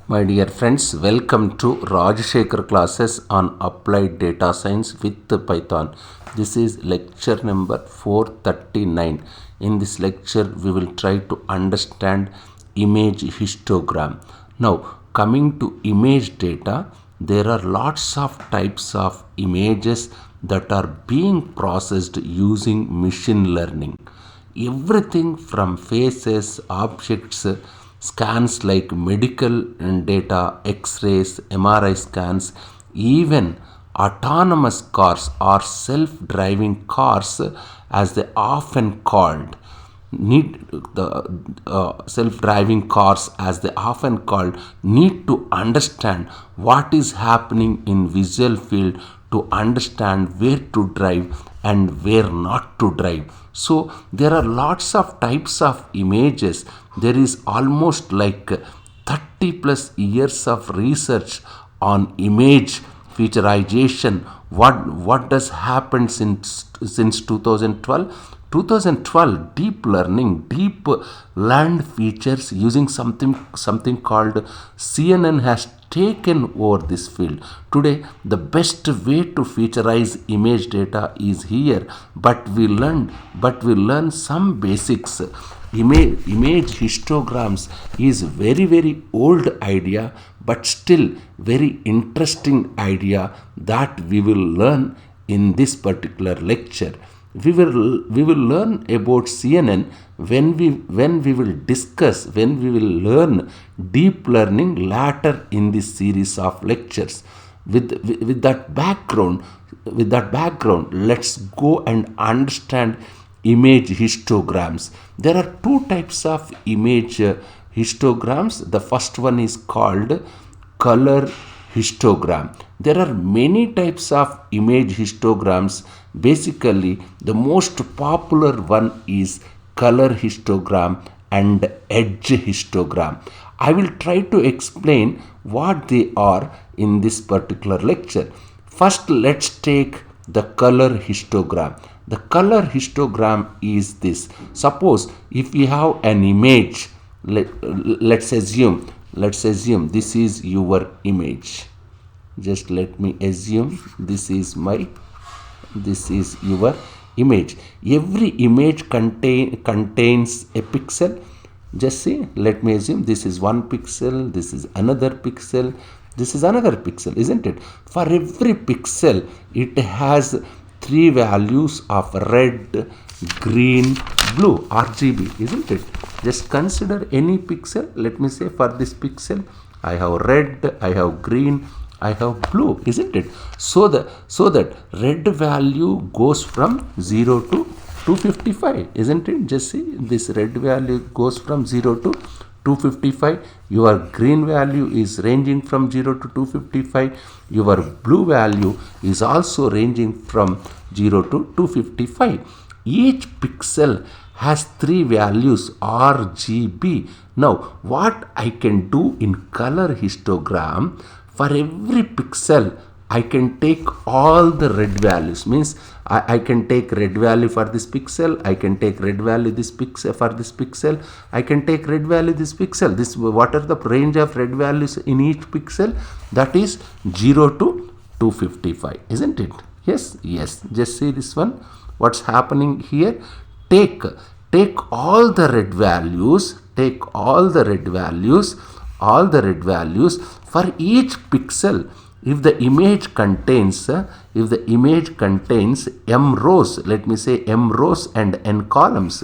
My dear friends, welcome to Rajshekhar classes on applied data science with Python. This is lecture number 439. In this lecture, we will try to understand image histogram. Now, coming to image data, there are lots of types of images that are being processed using machine learning. Everything from faces, objects, scans like medical data, x-rays, MRI scans, even autonomous cars or self-driving cars as they often called need the self-driving cars as they often called need to understand what is happening in visual field to understand where to drive and where not to drive. So there are lots of types of images. There is almost like 30 plus years of research on image featureization. What does happen since 2012 deep learning, deep learned features using something called CNN has taken over this field. Today, the best way to featureize image data is here, but we learn some basics. Image histograms is very old idea, but still very interesting idea that we will learn in this particular lecture. We will learn about CNN when we will discuss, when we will learn deep learning later in this series of lectures. With that background, let's go and understand image histograms. There are two types of image histograms. The first one is called color histogram. There are many types of image histograms. Basically, the most popular one is color histogram and edge histogram. I will try to explain what they are in this particular lecture. First, let's take the color histogram. The color histogram is this. Suppose if we have an image, let's assume this is your image. Just let me assume this is your image. Every image contains a pixel. Just see, let me assume this is one pixel, this is another pixel, this is another pixel, isn't it? For every pixel, it has three values of red, green, blue, RGB, isn't it? Just consider any pixel. Let me say for this pixel, I have red, I have green, I have blue, isn't it? So that red value goes from 0 to 255, isn't it? Just see, this red value goes from 0 to 255. Your green value is ranging from 0 to 255. Your blue value is also ranging from 0 to 255. Each pixel has three values RGB. Now, what I can do in color histogram, for every pixel I can take all the red values. Means I can take red value for this pixel, I can take red value this pixel for this pixel, I can take red value this pixel. This, what are the range of red values in each pixel? That is 0 to 255, isn't it? Yes. Just see this one. What's happening here? Take all the red values, for each pixel. If the image contains m rows, let me say m rows and n columns,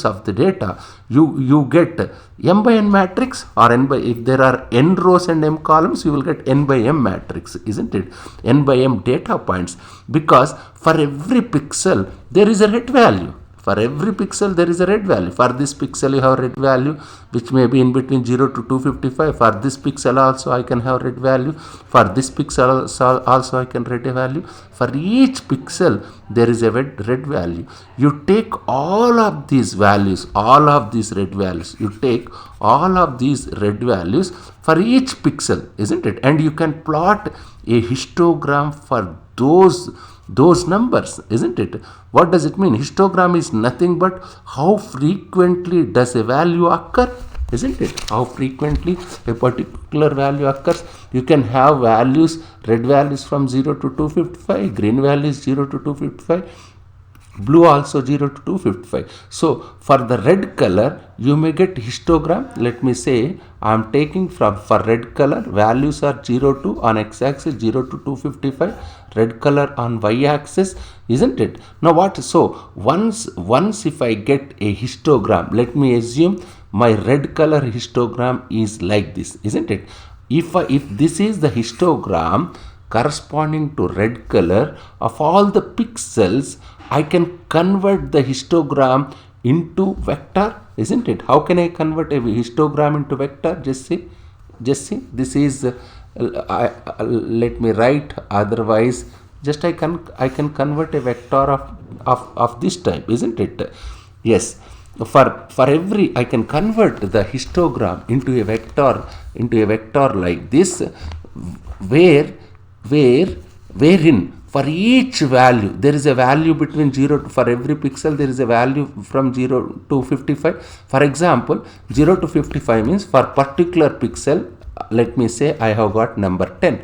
of the data, you get m by n matrix, or n by, if there are n rows and m columns, you will get n by m matrix, isn't it? N by m data points, because for every pixel there is a red value. For every pixel there is a red value. For this pixel you have red value which may be in between 0 to 255. For this pixel also I can have red value. For this pixel also I can red value. For each pixel there is a red value. You take all of these values, all of these red values. You take all of these red values for each pixel, isn't it? And you can plot a histogram for those numbers, isn't it? What does it mean? Histogram is nothing but how frequently does a value occur. isn't it? How frequently a particular value occurs. You can have values, red values from 0 to 255, green values 0 to 255, blue also 0 to 255. So for the red color you may get histogram. Let me say I am taking for red color, values are 0 to on x-axis 0 to 255, red color on y-axis, isn't it? Now what? So once if I get a histogram, let me assume my red color histogram is like this, isn't it? If this is the histogram corresponding to red color of all the pixels, I can convert the histogram into vector, isn't it? How can I convert a histogram into vector? Just see, this is let me write, otherwise just I can convert a vector of this type, isn't it? Yes, for every, I can convert the histogram into a vector like this, wherein for each value there is a value between 0 to, for every pixel there is a value from 0 to 55. For example, 0 to 55 means for particular pixel, let me say I have got number 10.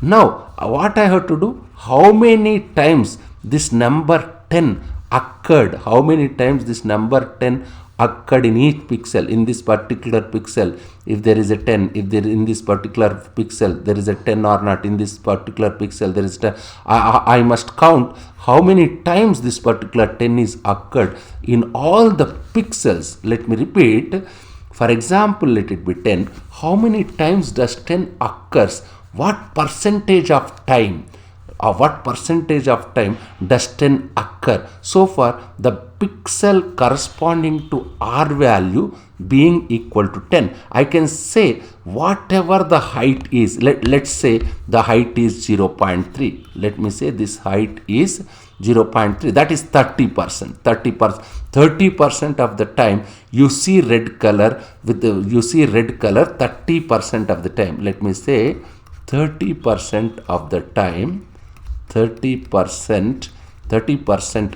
Now what I have to do, how many times this number 10 occurred, how many times this number 10 occurred in each pixel, in this particular pixel, if there is a 10, if there in this particular pixel there is a 10 or not, in this particular pixel there is 10, I must count how many times this particular 10 is occurred in all the pixels. Let me repeat, for example, let it be 10, how many times does 10 occurs, what percentage of time, what percentage of time does 10 occur. So far the pixel corresponding to R value being equal to 10, I can say whatever the height is, let's say the height is 0.3, let me say this height is 0.3, that is 30%. 30% of the time you see red color with the, you see red color 30% of the time. Let me say 30% of the time, 30%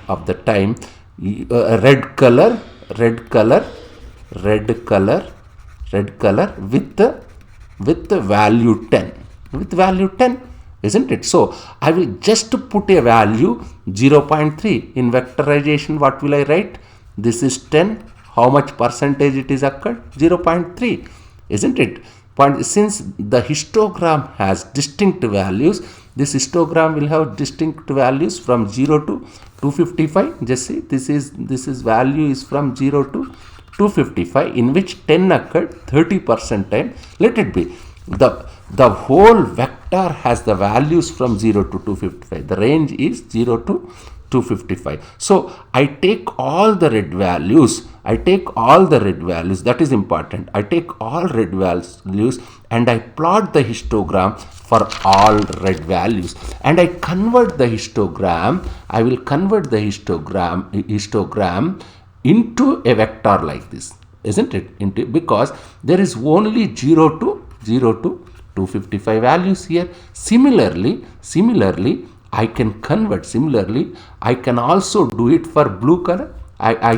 of the time, red color with the value 10, with value 10, isn't it? So I will just put a value 0.3 in vectorization. What will I write? This is 10. How much percentage it is occurred? 0.3, isn't it? Since the histogram has distinct values, this histogram will have distinct values from 0 to 255. Just see, this is value is from 0 to 255, in which 10 occurred 30% time. Let it be. The whole vector has the values from 0 to 255. The range is 0 to 255. So I take all the red values. That is important. I take all red values and I plot the histogram for all red values, and I convert the histogram. I will convert the histogram into a vector like this, isn't it? Into, because there is only 0 to 255 values here. Similarly, I can convert. Similarly, I can also do it for blue color. I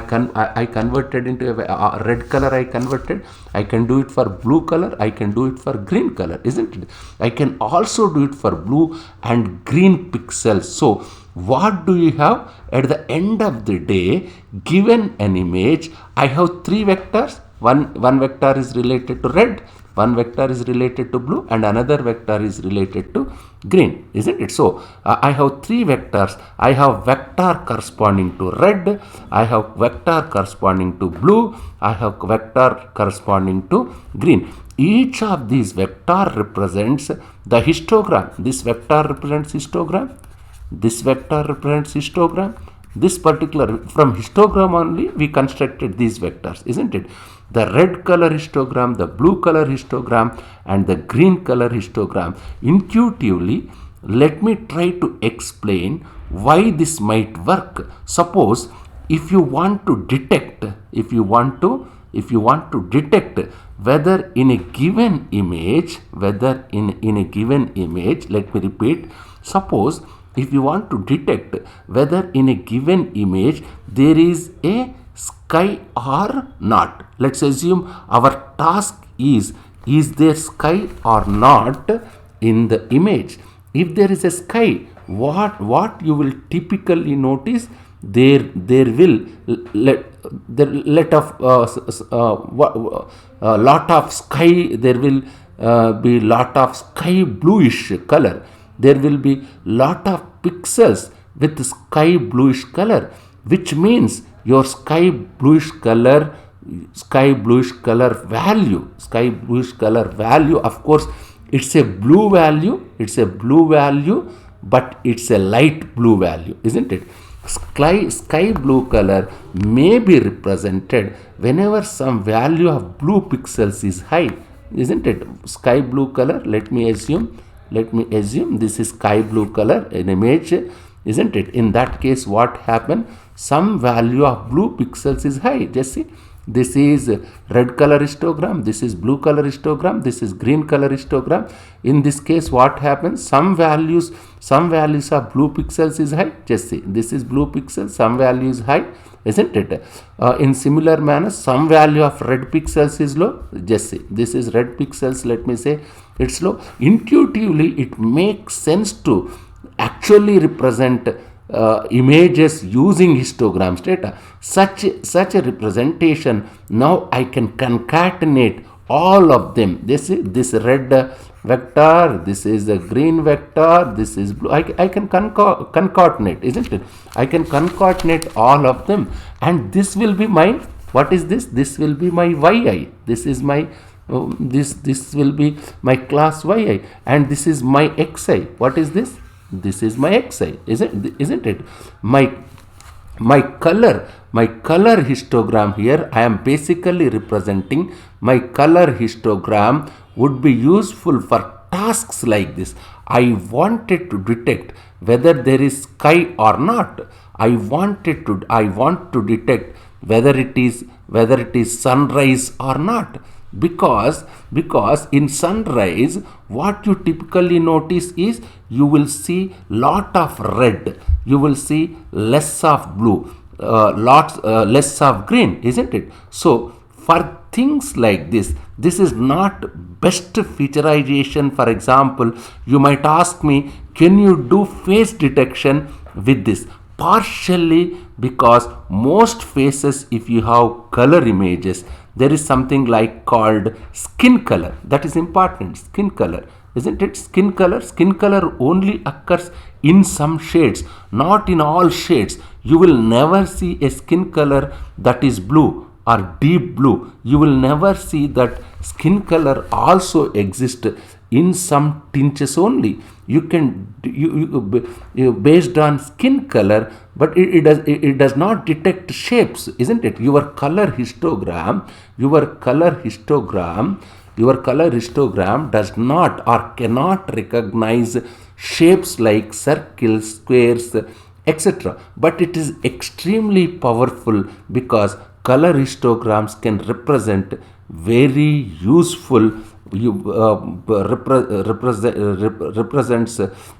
converted into a red color. I converted. I can do it for blue color. I can do it for green color, isn't it? I can also do it for blue and green pixels. So what do you have at the end of the day? Given an image, I have three vectors. One vector is related to red, one vector is related to blue, and another vector is related to green, isn't it? So I have three vectors. I have vector corresponding to red, I have vector corresponding to blue, I have vector corresponding to green. Each of these vector represents the histogram. This vector represents histogram, this vector represents histogram. This particular, from histogram only we constructed these vectors, isn't it? The red color histogram, the blue color histogram, and the green color histogram. Intuitively, let me try to explain why this might work. Suppose if you want to detect, whether in a given image, let me repeat, suppose if you want to detect whether in a given image there is a sky or not? Let's assume our task is there sky or not in the image? If there is a sky, what you will typically notice, there will lot of sky, there will be lot of sky bluish color, there will be lot of pixels with sky bluish color, which means your sky bluish color value, of course it's a blue value, but it's a light blue value, isn't it? Sky blue color may be represented whenever some value of blue pixels is high, isn't it? Sky blue color, let me assume this is sky blue color in image, isn't it? In that case, what happened? Some value of blue pixels is high. Just see, this is red color histogram, this is blue color histogram, this is green color histogram. In this case, what happens? Some values of blue pixels is high. Just see, this is blue pixel, some value is high, isn't it? In similar manner, some value of red pixels is low. Just see, this is red pixels, let me say it's low. Intuitively, it makes sense to actually represent images using histograms data. Such a representation, now I can concatenate all of them. This red vector, this is the green vector, this is blue. I can concatenate, isn't it? I can concatenate all of them, and this will be my, what is this? This will be my yi. This is my this will be my class yi, and this is my xi. What is this? This is my xi, isn't it? My color histogram here, I am basically representing my color histogram would be useful for tasks like this. I wanted to detect whether there is sky or not. I want to detect whether it is sunrise or not. Because in sunrise, what you typically notice is you will see lot of red, you will see less of blue, less of green, isn't it? So for things like this is not best featureization. For example, you might ask me, can you do face detection with this? Partially, because most faces, if you have color images, there is something like called skin color. That is important. Skin color, isn't it? Skin color only occurs in some shades, not in all shades. You will never see a skin color that is blue or deep blue. You will never see that skin color also exists in some tinges only. You can based on skin color, but it does not detect shapes, isn't it? Your color histogram does not or cannot recognize shapes like circles, squares, etc. But it is extremely powerful because color histograms can represent very useful represents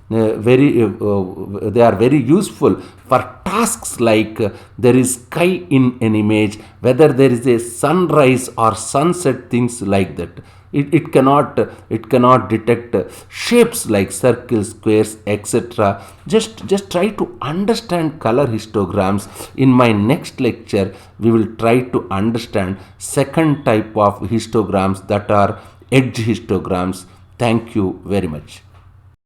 they are very useful for tasks like there is sky in an image, whether there is a sunrise or sunset, things like that. It cannot detect shapes like circles, squares, etc. Just try to understand color histograms. In my next lecture, we will try to understand second type of histograms, that are edge histograms. Thank you very much.